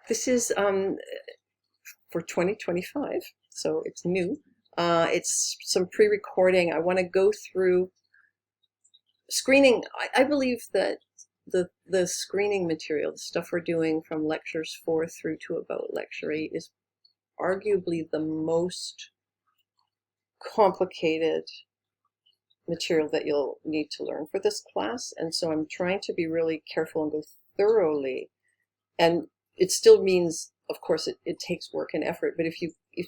This is for 2025, so it's new. It's some pre-recording. I want to go through screening. I believe that the screening material, the stuff we're doing from lectures 4 through to about lecture 8, is arguably the most complicated material that you'll need to learn for this class. And so I'm trying to be really careful and go thoroughly. And it still means, of course, it takes work and effort, but if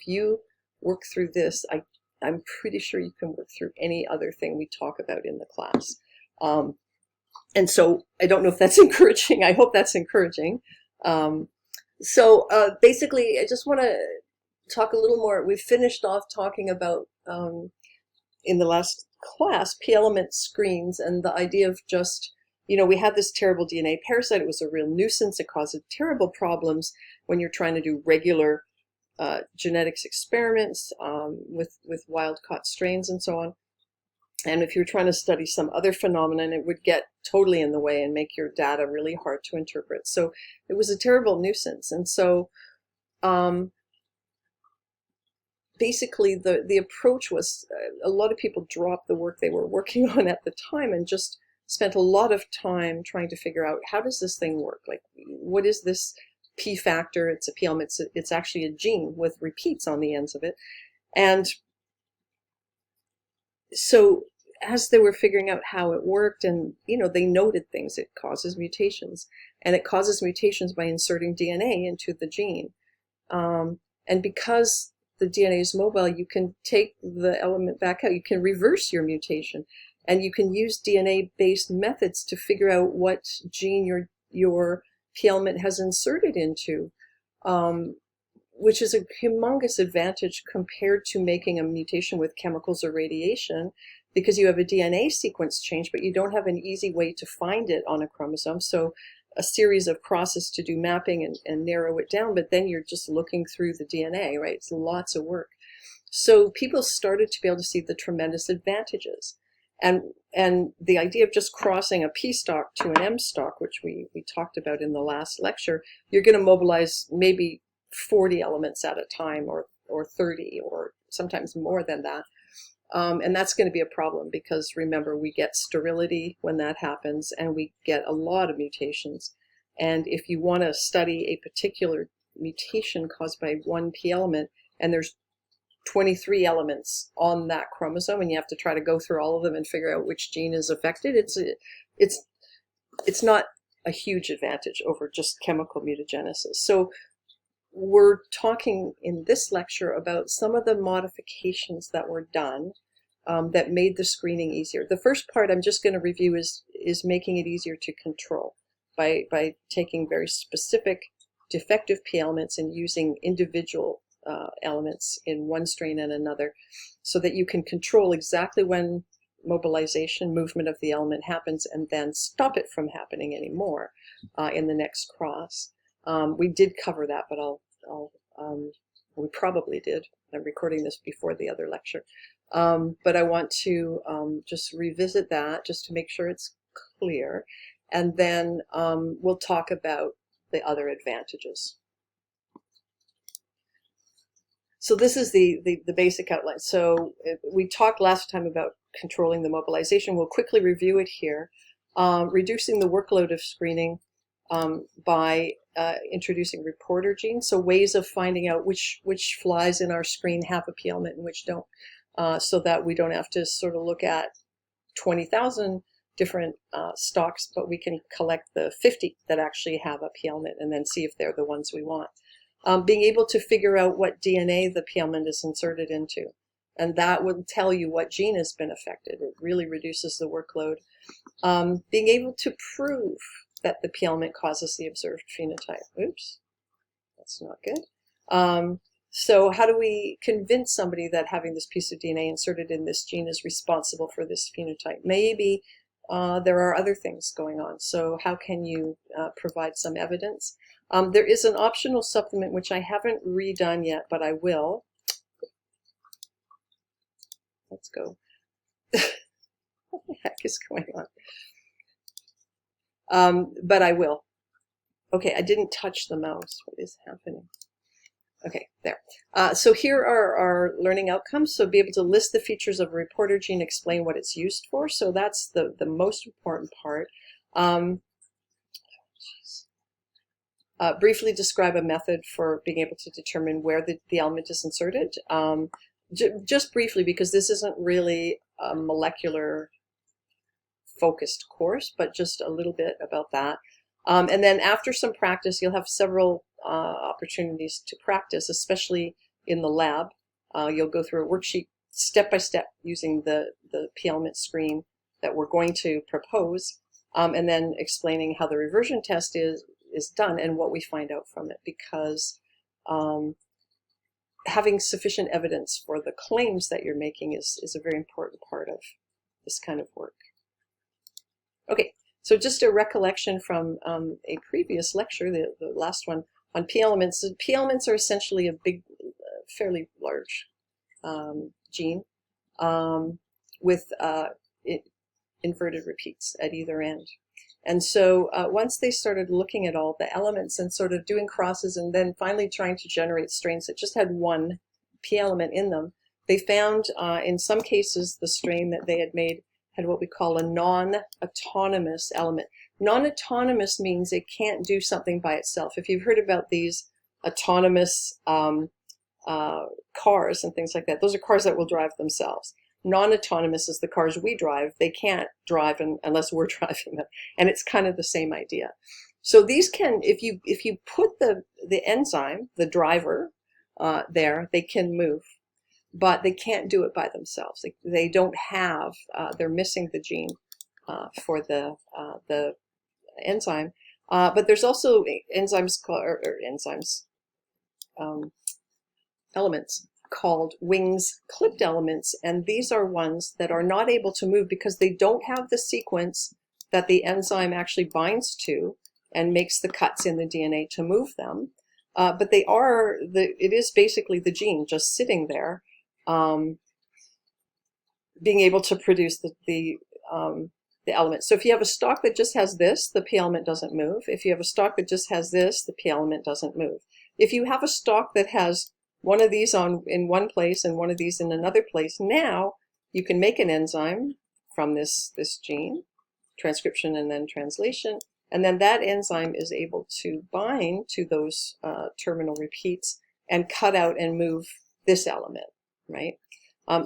you work through this, I'm pretty sure you can work through any other thing we talk about in the class. And so I don't know if that's encouraging. I hope that's encouraging. Basically, I just want to talk a little more. We finished off talking about, in the last class, p-element screens and the idea of just, we had this terrible DNA parasite. It was a real nuisance. It caused terrible problems when you're trying to do regular genetics experiments with wild-caught strains and so on. And if you're trying to study some other phenomenon, it would get totally in the way and make your data really hard to interpret. So it was a terrible nuisance. And so basically the approach was a lot of people dropped the work they were working on at the time and just spent a lot of time trying to figure out, how does this thing work? Like, what is this P factor? It's a P element. It's actually a gene with repeats on the ends of it. And so as they were figuring out how it worked, and they noted things, it causes mutations, and it causes mutations by inserting DNA into the gene. And because the DNA is mobile, you can take the element back out. You can reverse your mutation, and you can use DNA-based methods to figure out what gene your P element has inserted into, which is a humongous advantage compared to making a mutation with chemicals or radiation, because you have a DNA sequence change, but you don't have an easy way to find it on a chromosome. So a series of crosses to do mapping and narrow it down, but then you're just looking through the DNA, right? It's lots of work. So people started to be able to see the tremendous advantages. And the idea of just crossing a P stalk to an M stalk, which we talked about in the last lecture, you're going to mobilize maybe 40 elements at a time, or 30, or sometimes more than that. And that's going to be a problem, because remember, we get sterility when that happens, and we get a lot of mutations. And if you want to study a particular mutation caused by one P element, and there's 23 elements on that chromosome, and you have to try to go through all of them and figure out which gene is affected, it's not a huge advantage over just chemical mutagenesis. So we're talking in this lecture about some of the modifications that were done that made the screening easier. The first part I'm just going to review is making it easier to control by taking very specific defective P elements and using individual elements in one strain and another, so that you can control exactly when mobilization, movement of the element happens, and then stop it from happening anymore in the next cross. We did cover that, but we probably did. I'm recording this before the other lecture. But I want to just revisit that just to make sure it's clear. And then we'll talk about the other advantages. So this is the basic outline. So we talked last time about controlling the mobilization. We'll quickly review it here. Reducing the workload of screening by introducing reporter genes, so ways of finding out which flies in our screen have a P element and which don't, so that we don't have to sort of look at 20,000 different stalks, but we can collect the 50 that actually have a P element and then see if they're the ones we want. Being able to figure out what DNA the P element is inserted into, and that will tell you what gene has been affected. It really reduces the workload. Being able to prove that the P element causes the observed phenotype. Oops, that's not good. So how do we convince somebody that having this piece of DNA inserted in this gene is responsible for this phenotype? Maybe there are other things going on. So how can you provide some evidence? There is an optional supplement which I haven't redone yet, but I will. Let's go. What the heck is going on? But I will. Okay, I didn't touch the mouse. What is happening? Okay, there. So here are our learning outcomes. So be able to list the features of a reporter gene, explain what it's used for. So that's the most important part. Briefly describe a method for being able to determine where the element is inserted. Just briefly, because this isn't really a molecular focused course, but just a little bit about that. And then after some practice, you'll have several opportunities to practice, especially in the lab. You'll go through a worksheet step by step using the P element screen that we're going to propose, and then explaining how the reversion test is done and what we find out from it, because having sufficient evidence for the claims that you're making is a very important part of this kind of work. Okay, so just a recollection from a previous lecture, the last one, on P elements. P elements are essentially a big, fairly large gene with inverted repeats at either end. And so once they started looking at all the elements and sort of doing crosses and then finally trying to generate strains that just had one P element in them, they found in some cases the strain that they had made had what we call a non-autonomous element. Non-autonomous means it can't do something by itself. If you've heard about these autonomous cars and things like that, those are cars that will drive themselves. Non-autonomous is the cars we drive. They can't drive unless we're driving them, and it's kind of the same idea. So these can, if you put the enzyme, the driver, there, they can move, but they can't do it by themselves. They don't have, they're missing the gene for the enzyme. But there's also enzymes elements called wings clipped elements, and these are ones that are not able to move because they don't have the sequence that the enzyme actually binds to and makes the cuts in the DNA to move them. But they are, it is basically the gene just sitting there, being able to produce the element. So if you have a stalk that just has this, the P element doesn't move. If you have a stalk that just has this, the P element doesn't move. If you have a stalk that has one of these in one place and one of these in another place, now you can make an enzyme from this gene, transcription and then translation, and then that enzyme is able to bind to those terminal repeats and cut out and move this element, right?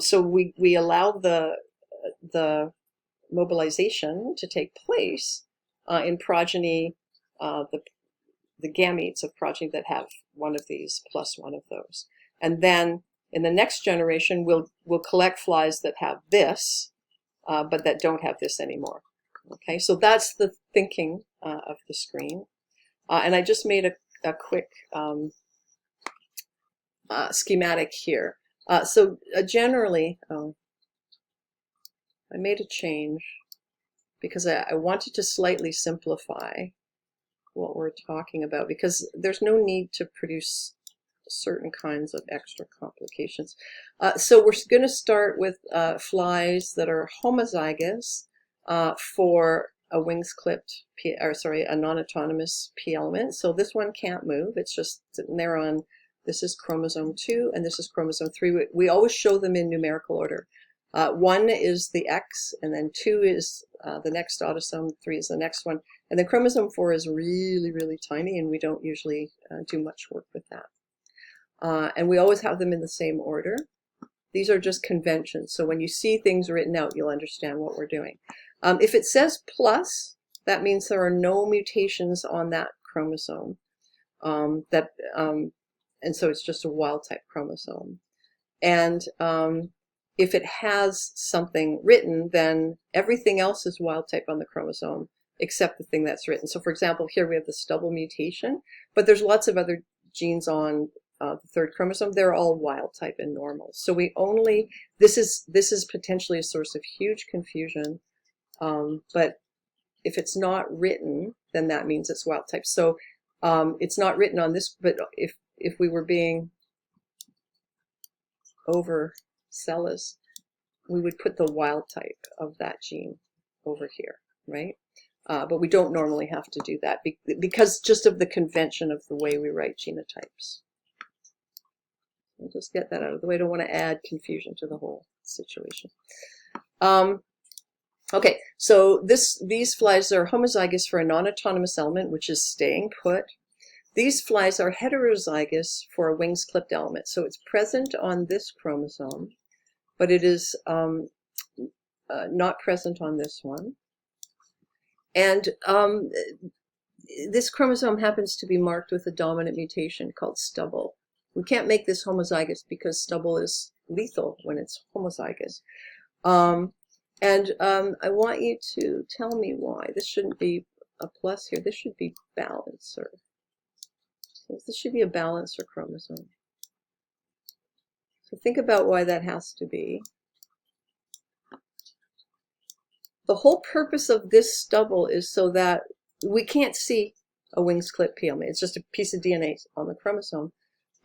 So we allow the mobilization to take place in progeny, the gametes of progeny that have one of these plus one of those. And then in the next generation, we'll collect flies that have this, but that don't have this anymore. Okay, so that's the thinking of the screen. And I just made a quick schematic here. So generally, I made a change because I wanted to slightly simplify what we're talking about, because there's no need to produce certain kinds of extra complications. So we're going to start with flies that are homozygous for a wings clipped a non-autonomous P element. So this one can't move. It's just sitting there on, this is chromosome 2 and this is chromosome 3. We always show them in numerical order. 1 is the X, and then 2 is the next autosome, 3 is the next one. And then chromosome 4 is really, really tiny, and we don't usually do much work with that. And we always have them in the same order. These are just conventions. So when you see things written out, you'll understand what we're doing. If it says plus, that means there are no mutations on that chromosome. And so it's just a wild type chromosome. And if it has something written, then everything else is wild type on the chromosome except the thing that's written. So for example, here we have the stubble mutation, but there's lots of other genes on the third chromosome. They're all wild type and normal. So we only, this is potentially a source of huge confusion, but if it's not written, then that means it's wild type. So it's not written on this, but if we were being overzealous, we would put the wild type of that gene over here, right? But we don't normally have to do that because just of the convention of the way we write genotypes. I'll just get that out of the way. I don't want to add confusion to the whole situation. Okay, so these flies are homozygous for a non-autonomous element, which is staying put. These flies are heterozygous for a wings clipped element. So it's present on this chromosome, but it is not present on this one. And this chromosome happens to be marked with a dominant mutation called stubble. We can't make this homozygous because stubble is lethal when it's homozygous. I want you to tell me why. This shouldn't be a plus here. This should be balancer. So this should be a balancer chromosome. So think about why that has to be. The whole purpose of this stubble is so that we can't see a wings clip PLMA. It's just a piece of DNA on the chromosome.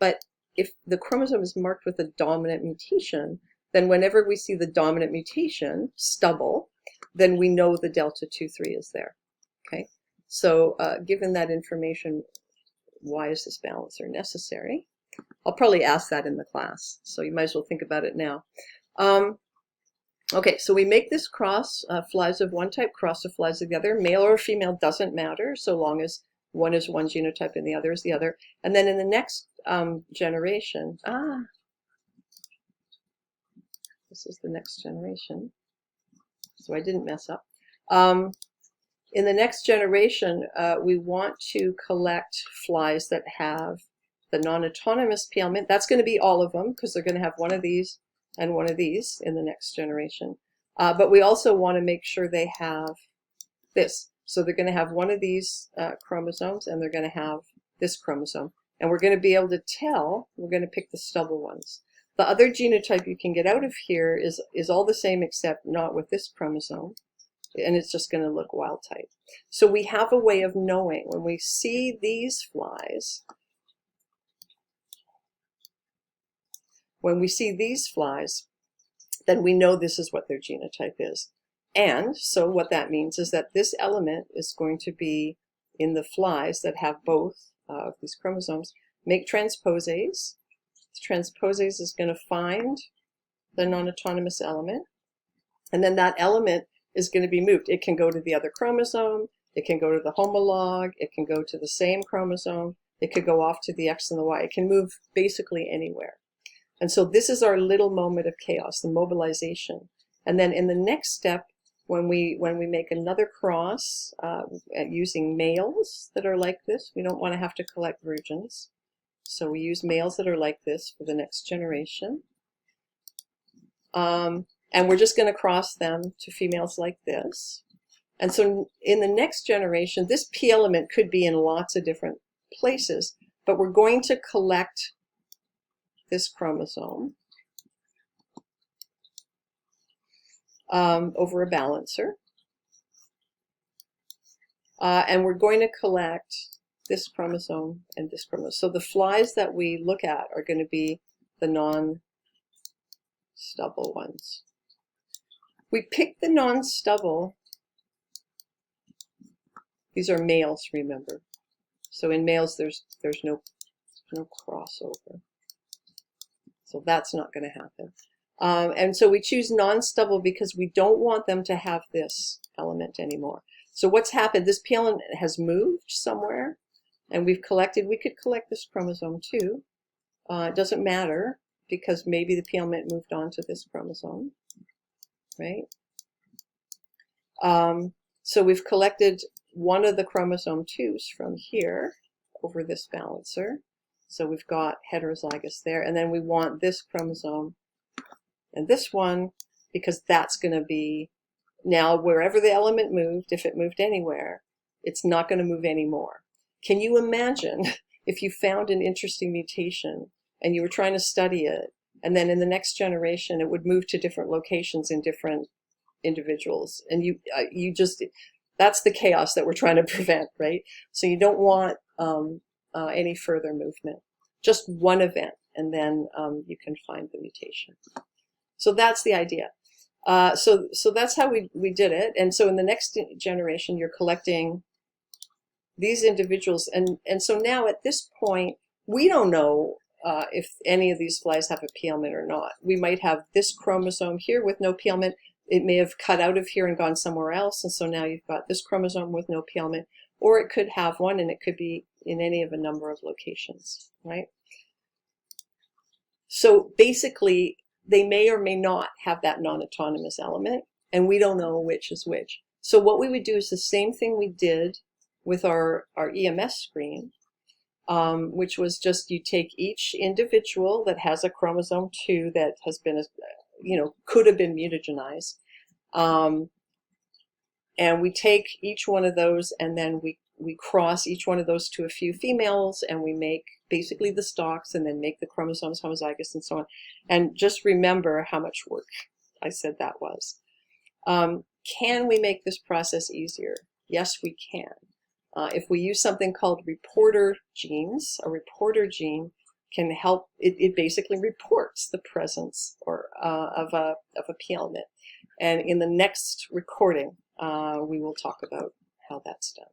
But if the chromosome is marked with a dominant mutation, then whenever we see the dominant mutation, stubble, then we know the delta 2,3 is there. Okay, so given that information, why is this balancer necessary? I'll probably ask that in the class, so you might as well think about it now. Okay, so we make this cross, flies of one type cross of flies of the other. Male or female doesn't matter, so long as one is one genotype and the other is the other. And then in the next generation, this is the next generation, so I didn't mess up. In the next generation, we want to collect flies that have the non-autonomous P element. That's going to be all of them because they're going to have one of these and one of these in the next generation. But we also want to make sure they have this. So they're going to have one of these chromosomes and they're going to have this chromosome. And we're going to be able to tell, we're going to pick the stubble ones. The other genotype you can get out of here is all the same except not with this chromosome. And it's just going to look wild type. So we have a way of knowing when we see these flies, then we know this is what their genotype is. And so what that means is that this element is going to be in the flies that have both of these chromosomes. Make transposase. Transposase is going to find the non-autonomous element, and then that element is going to be moved. It can go to the other chromosome, it can go to the homolog, it can go to the same chromosome, it could go off to the X and the Y. It can move basically anywhere. And so this is our little moment of chaos, the mobilization. And then in the next step, when we make another cross using males that are like this, we don't want to have to collect virgins. So we use males that are like this for the next generation. And we're just going to cross them to females like this. And so in the next generation, this P element could be in lots of different places, but we're going to collect this chromosome over a balancer. And we're going to collect this chromosome and this chromosome. So the flies that we look at are going to be the non-stubble ones. We pick the non-stubble. These are males, remember. So in males, there's no crossover. So that's not going to happen. And so we choose non-stubble because we don't want them to have this element anymore. So what's happened? This P element has moved somewhere, and we could collect this chromosome too. It doesn't matter because maybe the P element moved on to this chromosome, right? So we've collected one of the chromosome 2s from here over this balancer. So we've got heterozygous there, and then we want this chromosome and this one because that's going to be now wherever the element moved, if it moved anywhere, it's not going to move anymore. Can you imagine if you found an interesting mutation and you were trying to study it, and then in the next generation it would move to different locations in different individuals, and you just, that's the chaos that we're trying to prevent, right? So you don't want any further movement, just one event, and then you can find the mutation. So that's the idea. So that's how we did it. And so in the next generation, you're collecting these individuals. And so now at this point, we don't know if any of these flies have a peelment or not. We might have this chromosome here with no peelment. It may have cut out of here and gone somewhere else. And so now you've got this chromosome with no peelment, or it could have one and it could be in any of a number of locations, right? So basically, they may or may not have that non-autonomous element, and we don't know which is which. So what we would do is the same thing we did with our EMS screen, which was just you take each individual that has a chromosome 2 that has been, could have been mutagenized, and we take each one of those and then we cross each one of those to a few females, and we make basically the stalks and then make the chromosomes homozygous and so on. And just remember how much work I said that was. Can we make this process easier? Yes, we can. If we use something called reporter genes, a reporter gene can help, it basically reports the presence of a peelment. And in the next recording, we will talk about how that's done.